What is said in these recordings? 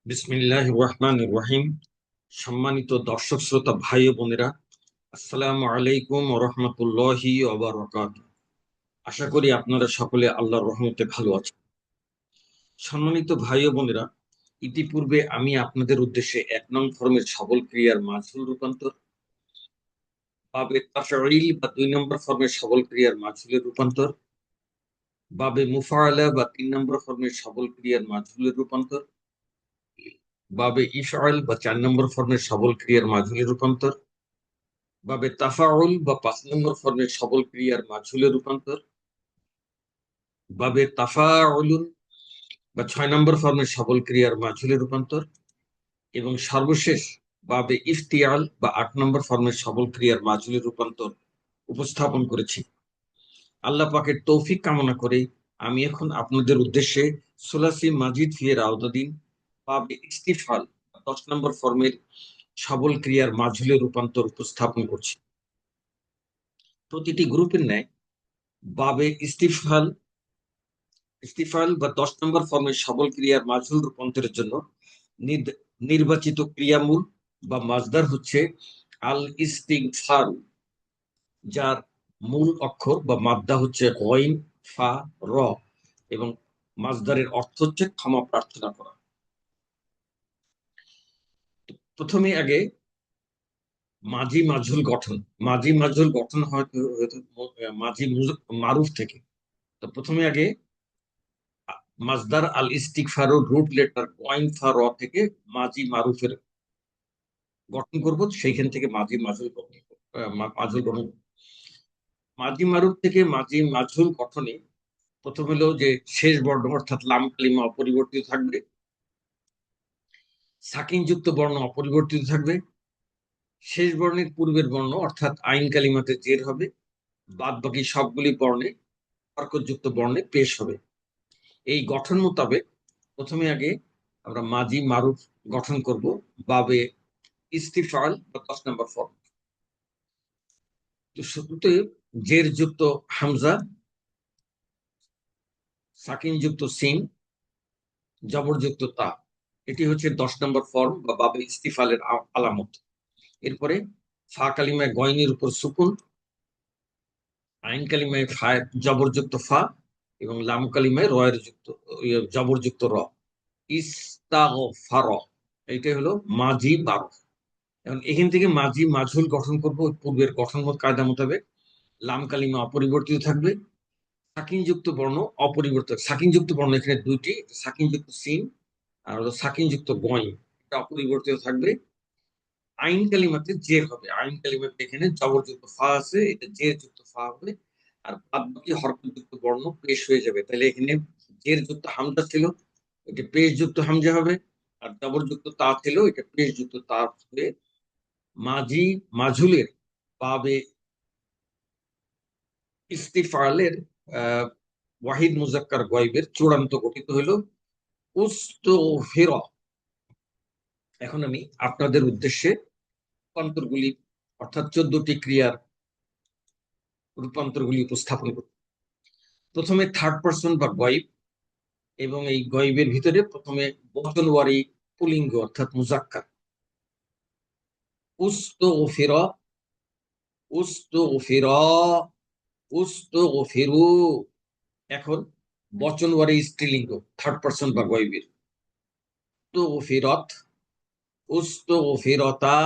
বিসমিল্লাহির রহমানির রহিম। সম্মানিত দর্শক শ্রোতা ভাই ও বোনেরা, আসসালামু আলাইকুম ওয়া রাহমাতুল্লাহি ওয়া বারাকাতুহু। আশা করি আপনারা সকলে আল্লাহর রহমতে ভালো আছেন। সম্মানিত ভাই ও বোনেরা, ইতিপূর্বে আমি আপনাদের উদ্দেশ্যে ১ নং ফর্মের সবল ক্রিয়ার মাঝুল রূপান্তর, বাবে তাফঈল বা ২ নম্বর ফর্মের সবল ক্রিয়ার মাঝুলের রূপান্তর, বাবে মুফাআলা বা ৩ নম্বর ফর্মের সবল ক্রিয়ার মাঝুলের রূপান্তর, বাবে ইফআল বা ৪ নম্বর ফর্মের সবল ক্রিয়ার মাঝুলের রূপান্তর, বাবে তাফাউল বা ৫ নম্বর ফর্মের সবল ক্রিয়ার মাঝুলের রূপান্তর, বাবে তাফাউলুন বা ৬ নম্বর ফর্মের সবল ক্রিয়ার মাঝুলের রূপান্তর, এবং সর্বশেষ বাবে ইফতিয়াল বা ৮ নম্বর ফর্মের সবল ক্রিয়ার মাঝুলের রূপান্তর উপস্থাপন করেছি। আল্লাহ পাকের তৌফিক কামনা করে আমি এখন আপনাদের উদ্দেশ্যে সুলাসি মাজিদ ফিয়ের আওতাদিন বাবে ইস্তিফাল ১০ নম্বর ফর্মের সবল ক্রিয়ার মাঝুলের রূপান্তর উপস্থাপন করছি। প্রতিটি গ্রুপের ন্যায় বাবে ইস্তিফাল বা ১০ নম্বর ফর্মের সবল ক্রিয়ার মাঝুল রূপান্তরের জন্য নির্বাচিত ক্রিয়ামূল বা মাজদার হচ্ছে আল ইস্তিগফার, যার মূল অক্ষর বা মাদ্দা হচ্ছে গইন ফা র, এবং মাজদারের অর্থ হচ্ছে ক্ষমা প্রার্থনা করা। প্রথমে আগে মাঝি মাঝুল গঠন। মাঝি মাঝুল গঠন হয়তো মাঝি মারুফ থেকে। তো প্রথমে আগে মাজদার আল ইস্তিগফারুর রুট লেটার কয়েন ফা র থেকে মাজি মারুফের গঠন করব, সেইখান থেকে মাজি মাঝুল মাঝুল গঠন। মাজি মারুফ থেকে মাজি মাঝুল গঠনে প্রথম হলো যে শেষ বর্ণ অর্থাৎ লাম কালিমা অপরিবর্তিত থাকবে, সাকিন যুক্ত বর্ণ অপরিবর্তিত থাকবে, শেষ বর্ণের পূর্বের বর্ণ অর্থাৎ আইন কালিমাতে জের হবে, বাদ বাকি সবগুলি বর্ণে হরকতযুক্ত বর্ণে পেশ হবে। এই গঠন মোতাবেক প্রথমে আগে আমরা মাজি মারুফ গঠন করব বাবে ইস্তিফাল বা ১০ নম্বর ফর্ম। তো শুরুতে জের যুক্ত হামজা, সাকিন যুক্ত সিন, জবরযুক্ত তা, এটি হচ্ছে ১০ নম্বর ফর্ম বা বাবে ইস্তিফালের আলামত। এরপরে ফা কালিমায় গয়নের উপর সুকুন, আইন কালিমায় জবরযুক্ত ফা, এবং লাম কালিমায় রয়ের যুক্ত জবরযুক্ত র। ইস্তাগফার, এইটাই হলো মাজি মারুফ। এখন এখান থেকে মাঝি মাঝুল গঠন করব পূর্বের গঠন কায়দা মোতাবেক। লাম কালিমা অপরিবর্তিত থাকবে, সাকিন যুক্ত বর্ণ অপরিবর্তিত। সাকিন যুক্ত বর্ণ এখানে দুইটি, সাকিন যুক্ত সিন আর হলো সাকিন যুক্ত গয়, এটা অপরিবর্তিত থাকবে। আইন কালিমাতে জের হবে, আইন কালিমাতে এখানে জবরযুক্ত ফা আছে, এটা জের যুক্ত ফা হবে, আর বাদ বাকি হরকত যুক্ত বর্ণ পেশ হয়ে যাবে। তাহলে এখানে জের যুক্ত হামজা ছিল, এটা পেশ যুক্ত হামজা হবে, আর জবরযুক্ত তা ছিল, এটা পেশ যুক্ত তা হবে। মাঝি মাঝুলের বাবে ইস্তিফালের ওয়াহিদ মুজাক্কার গয়বের চূড়ান্ত গঠিত হইল উস্তফির। এখন আমি আপনাদের উদ্দেশ্যে রূপান্তরগুলি অর্থাৎ ১৪টি ক্রিয়ার রূপান্তরগুলি উপস্থাপন করব। প্রথমে থার্ড পার্সন বা গয়ব, এবং এই গয়বের ভিতরে প্রথমে বচনওয়ারি পুলিঙ্গ অর্থাৎ মুজাক্কার। উস্তফির, উস্তফির, উস্তফিরু। এখন বচনওয়ারি স্ত্রীলিঙ্গ থার্ড পার্সন বা গয়বের। উস্তফিরত, উস্তফিরতা,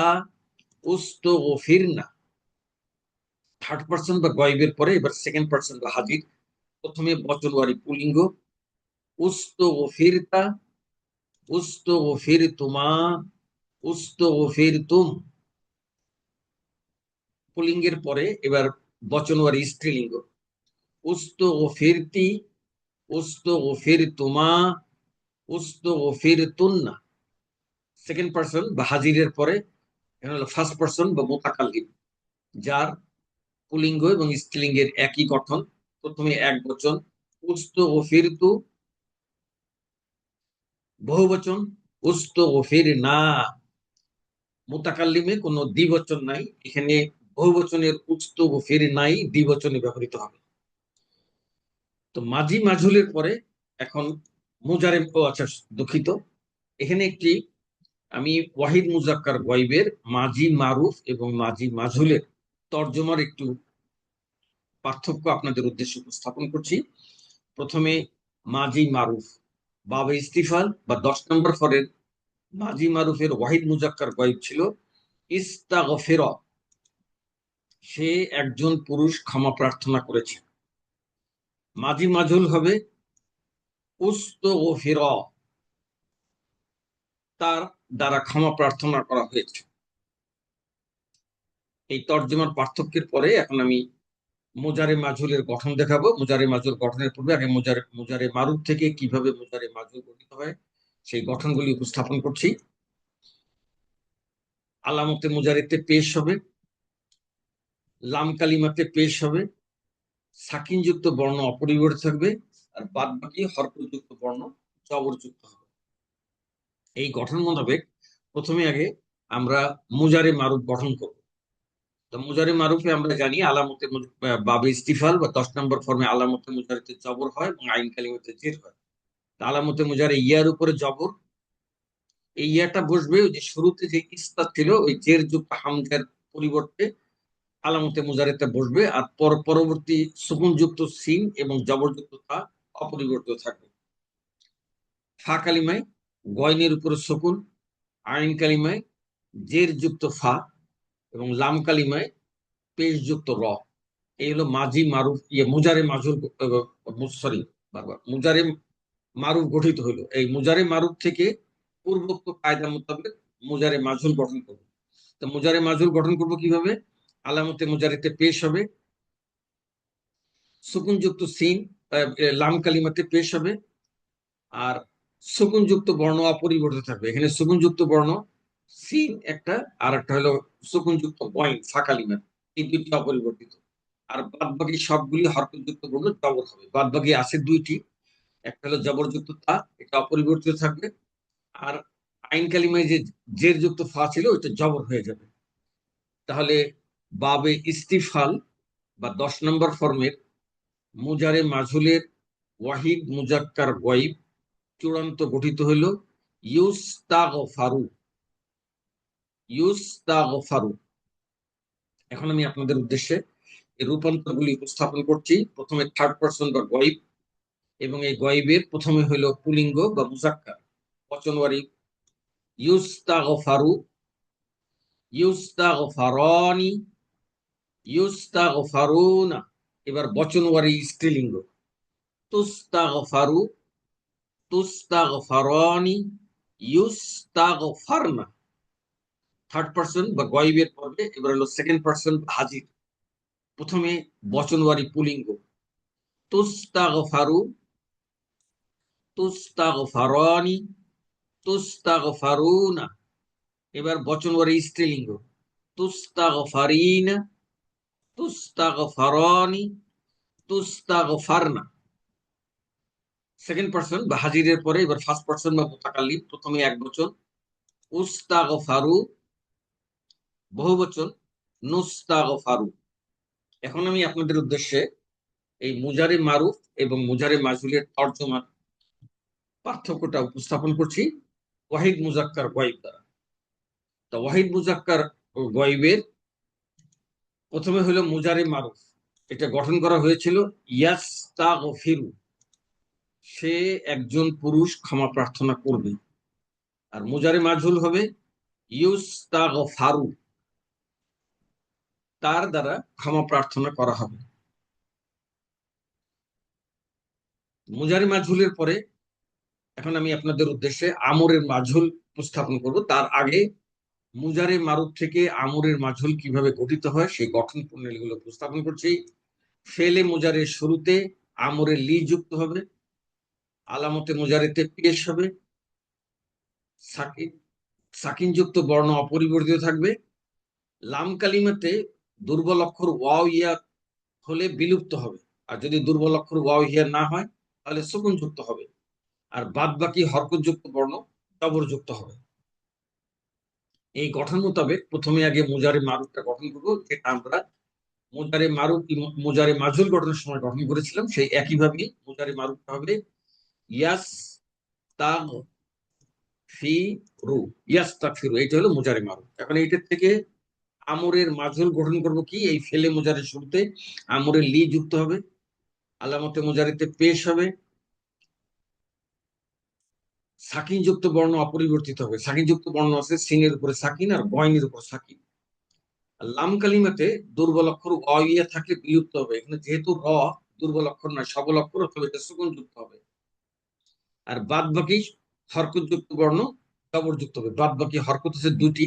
উস্তফিরনা। থার্ড পার্সন বা গয়বের পরে এবার সেকেন্ড পার্সন বা হাজির। প্রথমে বচনওয়ারি পুলিঙ্গ উস্তফিরতা, উস্তফিরতুমা, উস্তফিরতুম। পুলিঙ্গের পরে এবার বচনওয়ারি স্ত্রীলিঙ্গ উস্তফিরতি, উস্তফিরতুমা, উস্তফিরতুন্না। সেকেন্ড পার্সন বা হাজিরের পরে এখানে হলো ফার্স্ট পার্সন বা মুতাকাল্লিম, যার পুলিঙ্গ এবং স্ত্রীলিঙ্গের একই গঠন। প্রথমে এক বচন উস্তফিরতু, বহুবচন উস্তফিরনা। মুতাকাল্লিমে কোনো দ্বিবচন নাই, এখানে বহুবচনের উস্তফিরনাই দ্বিবচনে ব্যবহৃত হবে। তো মাঝি মাঝুলের পরে এখন মুজারে, ও আচ্ছা দুঃখিত, এখানে একটি আমি ওয়াহিদ মুজাক্কার গয়বের মাজি মারুফ এবং মাজি মাজহুলের তর্জমার একটু পার্থক্য আপনাদের উদ্দেশ্যে উপস্থাপন করছি। প্রথমে মাজি মারুফ, বাবে ইস্তিফাল বা 10 নম্বর ফরের মাজি মারুফের ওয়াহিদ মুজাক্কার গয়ব ছিল ইস্তাগফির, সে একজন পুরুষ ক্ষমা প্রার্থনা করেছে। মাজি মাজহুল হবে উস্তগফির, তার দ্বারা ক্ষমা প্রার্থনা করা হয়েছে। এই তর্জমার পার্থক্যের পরে এখন আমি মুজারে মাজহুলের গঠন দেখাবো। মুজারে মাজহুল গঠনের পূর্বে আগে মুজারে মারুফ থেকে কিভাবে মুজারে মাজহুল গঠিত হয় সেই গঠনগুলি উপস্থাপন করছি। আলামতে মুজারিতে পেশ হবে, লাম কালিমাতে পেশ হবে, সাকিনযুক্ত বর্ণ অপরিবর্তিত থাকবে, আর বাদ বাকি হরফযুক্ত বর্ণ জবরযুক্ত হবে। এই গঠন মোতাবেক প্রথমে আগে আমরা মুজারে মারুফ গঠন করব। তো মুজারে মারুফে আমরা জানি আলামতে বাবে ইস্তিফাল বা 10 নম্বর ফর্মে আলামতে মুজারিতে জবর হয় এবং আইন কালিমাতে জের হয়। আলামতে মুজারে ইয়ার উপরে জবর, এই ইয়াটা বসবে ওই যে শুরুতে যে ইস্তা ছিল ওই জের যুক্ত হামজার পরিবর্তে আলামতে মুজারিতে বসবে, আর পরবর্তী সুকুন যুক্ত সিন এবং জবরযুক্ত তা অপরিবর্তিত থাকবে। ফা কালিমায় গয়নের উপরে সুকুন, আইন কালিমায় জের যুক্ত ফা এবং লাম কালিমায় পেশ যুক্ত র। এই হলো মাজি মারুফ মুজারে মাজুর সরি মুজারে মারুফ গঠিত হলো। এই মুজারে মারুফ থেকে পূর্বোক্ত কায়দা মোতাবেক মুজারে মাজহুল গঠন করব। তো মুজারে মাজহুল গঠন করব কিভাবে? আলামতে মুজারিতে পেশ হবে, সুকুনযুক্ত সিন লাম কালিমাতে পেশ হবে, আর সুকুনযুক্ত বর্ণ অপরিবর্তিত থাকবে। এখানে সুকুনযুক্ত বর্ণ সিন একটা, আর একটা হলো সুকুনযুক্ত পয়েন্ট ফা কালিমা, এই দুইটি অপরিবর্তিত। আর বাদ বাকি সবগুলি হরফযুক্ত বর্ণ জবর হবে। বাদ বাকি আছে দুইটি, একটা হলো জবরযুক্ত তা, এটা অপরিবর্তিত থাকবে, আর আইন কালিমায় যে জের যুক্ত ফা ছিল ওইটা জবর হয়ে যাবে। তাহলে বাবে ইস্তিফাল বা 10 নম্বর ফর্মের মুজারে মাজহুলের ওয়াহিদ মুজাক্কার গয়ব চূড়ান্ত গঠিত হইল ইউস্তাগফারু। ইউস্তাগফারু। এখন আমি আপনাদের উদ্দেশ্যে এই রূপান্তরগুলি উপস্থাপন করছি। প্রথমে থার্ড পারসন বা গয়ব, এবং এই গয়বের প্রথমে হইল পুলিঙ্গ বা মুজাক্কার বচনওয়ারি ইউস্তাগফারু, ইউস্তাগফারানি, ইউস্তাগফারুনা। এবার বচনওয়ারি স্ত্রীলিঙ্গ তুস্তাগফারু, তুস্তাগফারানি, ইউস্তাগফারনা। থার্ড পারসন বা গয়বের পর্বে এবার হলো সেকেন্ড পারসন হাজির। প্রথমে বচনওয়ারি পুলিঙ্গ তুস্তাগফারু, তুস্তাগফারানি, তুস্তাগফারুনা। এবার বচনওয়ারি স্ত্রীলিঙ্গ তুস্তাগফারিনা, তুস্তাগফারানি, তুস্তাগফারনা। সেকেন্ড পারসন বা হাজিরের পরে এবার ফার্স্ট পারসন বা মুতাকাল্লিম। প্রথমে এক বচন উস্তাগফারু, বহুবচন নুস্তাগফারু। এখন আমি আপনাদের উদ্দেশ্যে এই মুজারে মারুফ এবং মুজারে মাজহুলের তর্জমার পার্থক্যটা উপস্থাপন করছি ওয়াহিদ মুজাক্কার গয়ব দ্বারা। তা ওয়াহিদ মুজাক্কার গয়বের প্রথমে হলো মুজারে মারুফ, এটা গঠন করা হয়েছিল ইয়াস্তাগফিরু, সে একজন পুরুষ ক্ষমা প্রার্থনা করবে। আর মুজারে মাজহুল হবে ইউস্তাগফারু, তার দ্বারা ক্ষমা প্রার্থনা করা হবে। মুজারে মাজহুলের পরে এখন আমি আপনাদের উদ্দেশ্যে আমরের মাজহুল উপস্থাপন করব। তার আগে মুজারে মারুফ থেকে আমরের মাজহুল কিভাবে গঠিত হয় সেই গঠন প্রণালীগুলো উপস্থাপন করছি। ফেলে মুজারের শুরুতে আমরের লি যুক্ত হবে, আলামতে মুজারেতে পেশ হবে, সাকিন সাকিনযুক্ত বর্ণ অপরিবর্তিত থাকবে, লাম কালিমাতে দুর্বল অক্ষর ওয়াও ইয়া হলে বিলুপ্ত হবে, আর যদি দুর্বল অক্ষর ওয়াও ইয়া না হয় তাহলে সুকুন যুক্ত হবে, আর বাদ বাকি হরকতযুক্ত বর্ণ জবরযুক্ত হবে। এই গঠন মোতাবেক প্রথমে আগে মুজারে মারুফটা গঠন করবো, যেটা আমরা মুজারে মারুফ মুজারে মাজহুল গঠনের সময় গঠন করেছিলাম। সেই একইভাবে মুজারে মারুফটা হবে ইয়াস তাগ ফি রু ইয়াস্তাগফিরু, এটা হলো মুজারে মারুফ। এখন এইটার থেকে আমরের মাজহুল গঠন করব কি? এই ফেলে মুজারের শুরুতে আমরের লি যুক্ত হবে, আলামতে মুজারিতে পেশ হবে, সাকিন যুক্ত বর্ণ অপরিবর্তিত হবে। সাকিন যুক্ত বর্ণ আছে সিনের উপরে সাকিন আর গয়নের উপর সাকিন। আর লাম কালিমাতে দুর্বল অক্ষর অ ইয়া থাকলে বিলুপ্ত হবে। এখানে যেহেতু র দুর্বল অক্ষর নয়, সবল অক্ষর, অথবা এটা সুকুন যুক্ত হবে। আর বাদ বাকি হরকত যুক্ত বর্ণ জবরযুক্ত হবে। বাদ বাকি হরকত আছে দুটি,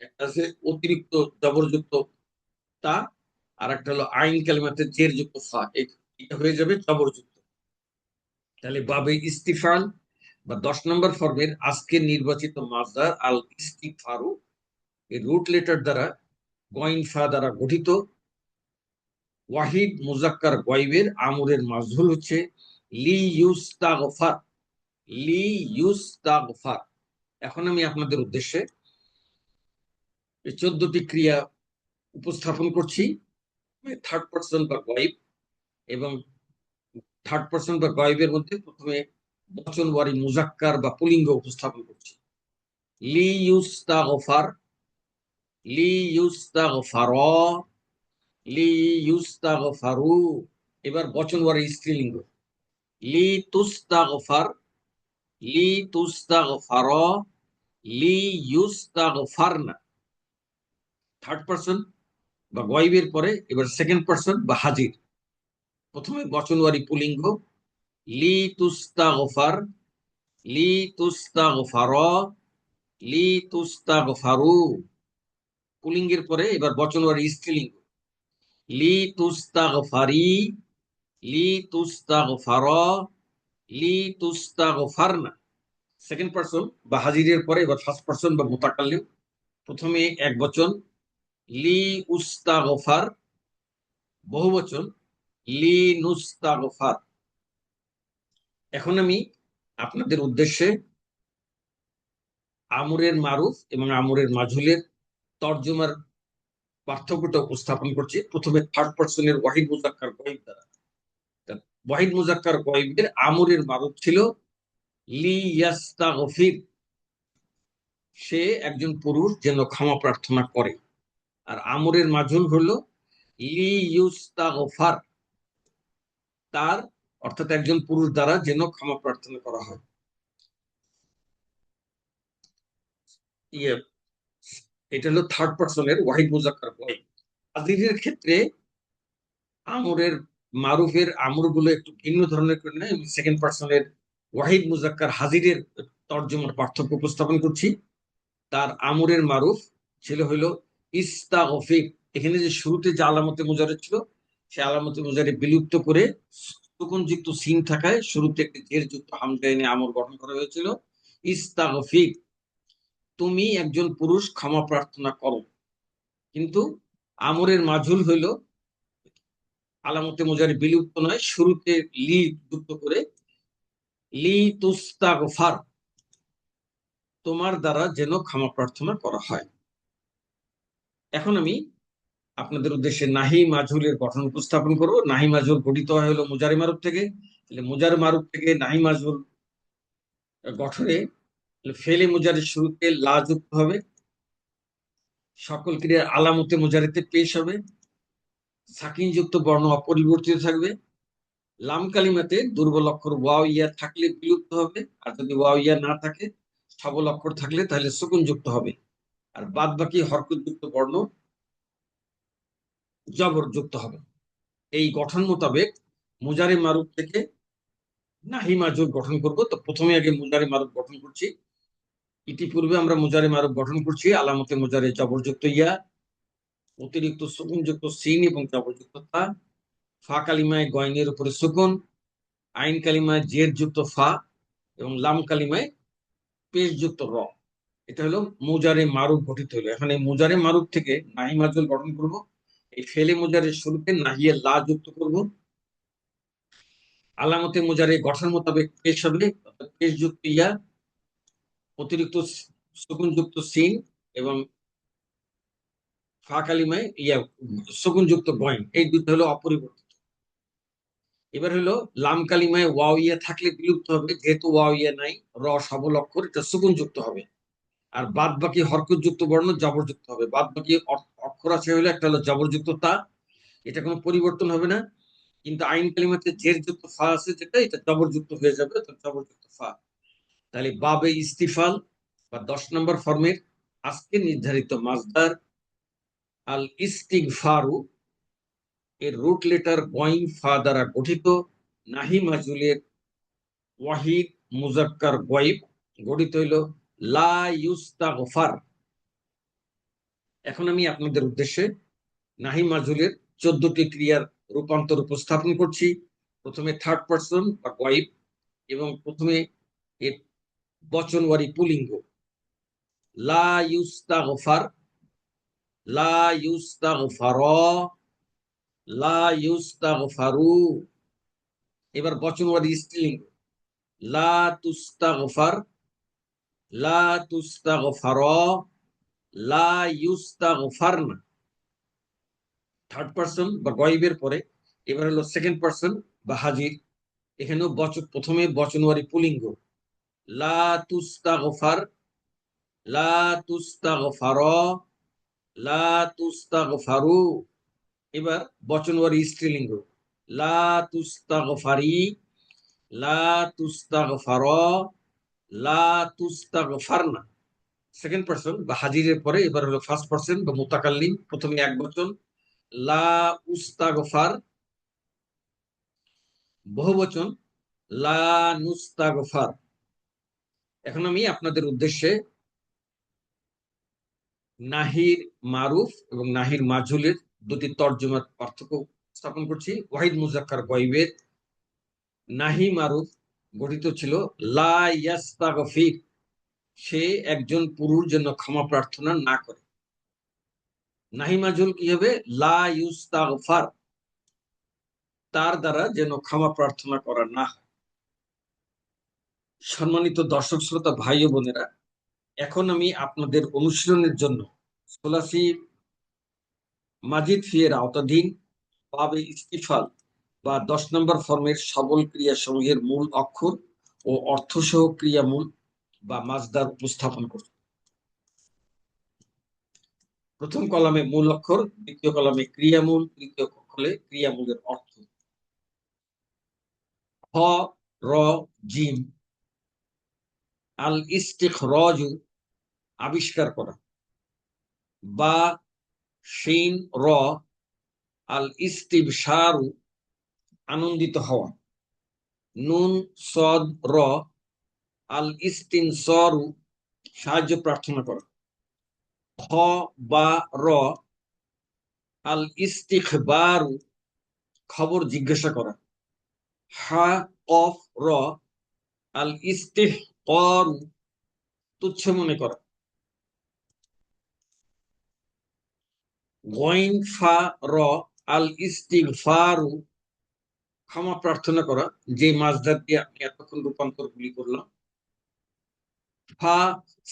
একটা আছে অতিরিক্ত জবরযুক্ত তা, আর একটা হলো আইন কালিমাতে জের যুক্ত ফা, এটা হয়ে যাবে জবরযুক্ত। তাহলে বাবে ইস্তিফাল বা 10 নম্বর ফর্মের আজকে নির্বাচিত মাসদার আল ইস্তিগফারু এর রুট লেটার দ্বারা গইন ফা দ্বারা গঠিত ওয়াহিদ মুজাক্কার গয়বের আমরের মাজহুল হচ্ছে লি ইউস্তাগফার। লি ইউস্তাগফার। এখন আমি আপনাদের উদ্দেশ্যে এই 14টি ক্রিয়া উপস্থাপন করছি থার্ড পার্সন বা গয়ব, এবং থার্ড পার্সন বা গয়বের মধ্যে প্রথমে বচনওয়ারি মুজাক্কার বা পুলিঙ্গ উপস্থাপন করছি। লি ইউস্তাগফার, লি ইউস্তাগফার, লি ইউস্তাগফারু। এবার বচনওয়ারি স্ত্রীলিঙ্গ, লি তুস্তাগফার, লি তুস্তাগফার, লি ইউস্তাগফারনা। থার্ড পার্সন বা গয়বের পরে এবার সেকেন্ড পার্সন বা হাজির। প্রথমে বচনওয়ারি পুলিঙ্গ, লি তুস্তাগফার, লি তুস্তাগফার, লি তুস্তাগফারু। পুলিঙ্গের পরে এবার বচনওয়ারি স্ত্রীলিঙ্গ, লি তুস্তাগফারি, লি তুস্তাগফার, লি তুস্তাগফারনা। সেকেন্ড পার্সন বা হাজিরের পরে এবার ফার্স্ট পার্সন বা মুতাকাল্লিম। প্রথমে এক বচন, লি উস্তাগফার, বহু বচন, লি নুস্তাগফার। এখন আমি আপনাদের উদ্দেশ্যে আমরের মারুফ এবং আমরের মাজহুলের তর্জমার পার্থক্যটা উপস্থাপন করছি। প্রথমে থার্ড পার্সনের ওয়াহিদ মুজাক্কার গয়ব দ্বারা। ওয়াহিদ মুজাক্কার গয়বের আমরের মারুফ ছিল লি ইয়াস্তাগফির, সে একজন পুরুষ যেন ক্ষমা প্রার্থনা করে। আর আমরের মাজহুল হলো লি ইউস্তাগফার, তার অর্থাৎ একজন পুরুষ দ্বারা যেন ক্ষমা প্রার্থনা করা হয়। ইয়ে, এটা হলো থার্ড পার্সনের ওয়াহিদ মুজাক্কার গয়ব। হাজিরের ক্ষেত্রে আমরের মারুফের আমরগুলো একটু ভিন্ন ধরনের করে নেয়। আমি সেকেন্ড পার্সনের ওয়াহিদ মুজাক্কার হাজিরের তর্জমার পার্থক্য উপস্থাপন করছি। তার আমরের মারুফ ছিল হইল ইস্তাগফির। এখানে যে শুরুতে যে আলামতে মুজারে ছিল, সে আলামতে মুজারে বিলুপ্ত করে সুকুনযুক্ত সিন থাকায় শুরুতে একটি জের যুক্ত হামজা এনে আমর গঠন করা হয়েছিল। ইস্তাগফির, তুমি একজন পুরুষ ক্ষমা প্রার্থনা করো। কিন্তু আমরের মাজহুল হইল আলামতে মুজারি বিলুপ্ত নয়, শুরুতে লি যুক্ত করে লি তুস্তাগফার, তোমার দ্বারা যেন ক্ষমা প্রার্থনা করা হয়। এখন আমি আপনাদের উদ্দেশ্যে নাহি মাজহুলের গঠন উপস্থাপন করব। নাহি মাজহুল গঠিত হয় হলো মুজারে মারুফ থেকে। তাহলে মুজারে মারুফ থেকে নাহি মাজহুল গঠনে ফেলে মুজারের শুরুতে লা যুক্ত হবে, সকল ক্রিয়ার আলামতে মুজারিতে পেশ হবে, সাকিন যুক্ত বর্ণ অপরিবর্তিত থাকবে, লাম কালিমাতে দুর্বল অক্ষর ওয়াও ইয়া থাকলে বিলুপ্ত হবে, আর যদি ওয়াও ইয়া না থাকে, সবল অক্ষর থাকলে তাহলে সুকুন যুক্ত হবে। আর বাদ বাকি হরকত যুক্ত বর্ণ জবর যুক্ত হবে। এই গঠন মোতাবেক মুজারে মারুফ থেকে নাহি মাজহুল গঠন করব। তো প্রথমে আগে মুজারে মারুফ গঠন করছি। ইতিপূর্বে আমরা মুজারে মারুফ গঠন করছি আলামতে মুজারে জবরযুক্ত ইয়া, অতিরিক্ত সুকুন যুক্ত সিন এবং জবরযুক্ত তা, ফা কালিমায় গয়নের উপরে সুকুন, আইন কালিমায় জের যুক্ত ফা, এবং লাম কালিমায় পেশ যুক্ত র। এটা হলো মুজারে মারুফ গঠিত হলো। এখন এই মুজারে মারুফ থেকে নাহি মাজহুল গঠন করব। এই ফেলে মুজারের শুরুতে নাহিয়ে লা যুক্ত করব। আলামতে মুজারে গঠন মোতাবেক পেশ হবে, পেশ যুক্ত ইয়া, অতিরিক্ত সুকুন যুক্ত সিন এবং ফা কালিমায় ইয়া সুকুন যুক্ত গয়ন, এই দুটো হলো অপরিবর্তিত। এবার হলো লাম কালিমায় ওয়াও ইয়া থাকলে বিলুপ্ত হবে, যেহেতু ওয়াও ইয়া নাই, র সবল অক্ষর, এটা সুকুন যুক্ত হবে। আর বাদ বাকি হরকত যুক্ত বর্ণ জবরযুক্ত হবে। বাদ বাকি অক্ষর আছে হলো একটা হলো জবরযুক্ত তা, এটা কোনো পরিবর্তন হবে না। কিন্তু আইন কালিমাতে জের যুক্ত ফা আছে যেটা, এটা জবরযুক্ত হয়ে যাবে, তো জবরযুক্ত ফা। তাহলে বাবে ইস্তিফাল বা 10 নম্বর ফর্মের আজকে নির্ধারিত মাজদার আল ইস্তিগফারু এর রুট লেটার গইন ফা দ্বারা গঠিত নাহি মাজুলের ওয়াহিদ মুজাক্কার গয়েব গঠিত হইল লা ইউস্তাগফার। এখন আমি আপনাদের উদ্দেশ্যে নাহি মাজুলের 14টি ক্রিয়ার রূপান্তর উপস্থাপন করছি। প্রথমে থার্ড পারসন বা গয়েব, এবং প্রথমে এর বচনওয়ারি পুলিঙ্গ। লা ইউস্তাগফার, লা ইউস্তাগফার, লা ইউস্তাগফারু। এবার বচনওয়ারি স্ত্রীলিঙ্গ। লা তুস্তাগফার, লা তুস্তাগফার, লা ইউস্তাগফারনা। থার্ড পারসন বা গয়েবের পরে এবার হলো সেকেন্ড পারসন বা হাজির। এখানেও প্রথমে বচনওয়ারি পুলিঙ্গ। লা তুস্তাগফার, লা তুস্তাগফার, লা তুস্তাগফারু। এবার বচনওয়ারি স্ত্রীলিঙ্গ। লা তুস্তাগফারি, লা তুস্তাগফার, লা তুস্তাগফারনা। সেকেন্ড পারসন বা হাজিরের পরে এবার হলো ফার্স্ট পারসন বা মুতাকাল্লিম। প্রথমে এক বচন লা উস্তাগফার, বহুবচন লা নুস্তাগফার। এখন আমি আপনাদের উদ্দেশ্যে নাহির মারুফ এবং নাহির মাজহুলের দুটি তর্জমার পার্থক্য স্থাপন করছি। ওয়াহিদ মুজাক্কার গয়বের নাহি মারুফ গঠিত ছিল লা ইয়াস্তাগফির, সে একজন পুরুষ যেন ক্ষমা প্রার্থনা না করে। নাহি মাজহুল কি হবে? লা ইউস্তাগফার, তার দ্বারা যেন ক্ষমা প্রার্থনা করা না হয়। সম্মানিত দর্শক শ্রোতা ভাই ও বোনেরা, এখন আমি আপনাদের অনুশীলনের জন্য সোলাসি মাজিদ ফিয়ের আওতাধীন বাবে ইস্তিফাল বা 10 নম্বর ফর্মের সবল ক্রিয়া সমূহের মূল অক্ষর ও অর্থসহ ক্রিয়ামূল বা মাজদার উপস্থাপন করব। প্রথম কলামে মূল অক্ষর, দ্বিতীয় কলামে ক্রিয়ামূল, তৃতীয় কলামে ক্রিয়ামূলের অর্থ। হ, র, জিম। আল ইস্তিখরাজু আবিষ্কার করা। বা, শিন, র। আল ইস্তিবশারু আনন্দিত হওয়া। নুন, সদ, র। আল ইস্তিনসরু সাহায্য প্রার্থনা করা। খ, বা, র। আল ইস্তিখবারু খবর জিজ্ঞাসা করা। হা, কফ, র। আল ইস্তিহকারু তুচ্ছ মনে করা। গইন, ফা, র। আল ইস্তিগফারু ক্ষমা প্রার্থনা করা, যে মাজদার দিয়ে আমি এতক্ষণ রূপান্তরগুলি করলাম। ফা,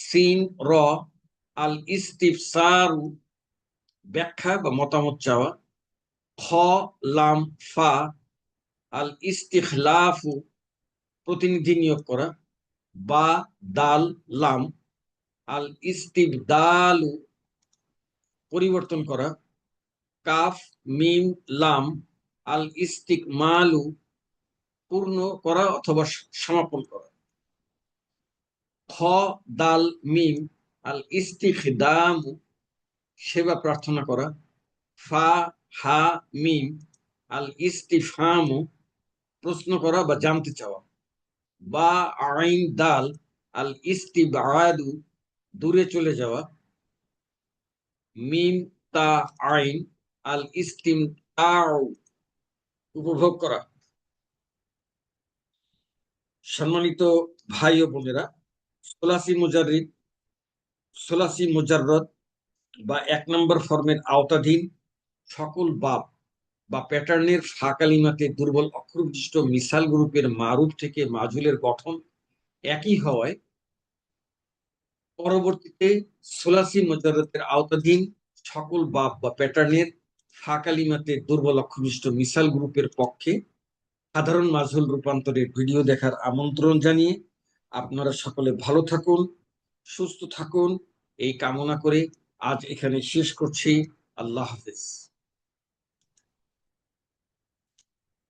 সিন, র। আল ইস্তিফসারু ব্যাখ্যা বা মতামত চাওয়া। খ, লাম, ফা। আল ইস্তিখলাফু প্রতিনিধি নিয়োগ করা। বা, দাল, লাম। আল ইস্তিবদালু পরিবর্তন করা। কাফ, মিম, লাম। আল ইস্তিকমালু পূর্ণ করা অথবা সমাপন করা। খ, দাল, মিম। আল ইস্তিখদামু সেবা প্রার্থনা করা। ফা, হা, মিম। আল ইস্তিফহামু প্রশ্ন করা বা জানতে চাওয়া। বা, আইন, দাল। আল ইস্তিবাদু দূরে চলে যাওয়া। মিম, তা, আইন। আল ইস্তিমতাউ উপভোগ করা। সম্মানিত ভাই ও বোনেরা, সোলাসি মুজাররিদ, সোলাসি মুজাররদ বা 1 নম্বর ফর্মের আওতাধীন সকল বাব বা প্যাটার্নের ফা কালিমাতে দুর্বল অক্ষর বিশিষ্ট মিসাল গ্রুপের মারুফ থেকে মাজহুলের গঠন একই হওয়ায় পরবর্তীতে সোলাসি মুজাররদের আওতাধীন সকল বাব বা প্যাটার্নের ফা কালিমাতে দুর্বল অক্ষর বিশিষ্ট মিসাল গ্রুপের পক্ষে সাধারণ মাজহুল রূপান্তরের ভিডিও দেখার আমন্ত্রণ জানিয়ে আপনারা সকলে ভালো থাকুন, সুস্থ থাকুন এই কামনা করে আজ এখানে শেষ করছি। আল্লাহ হাফেজ।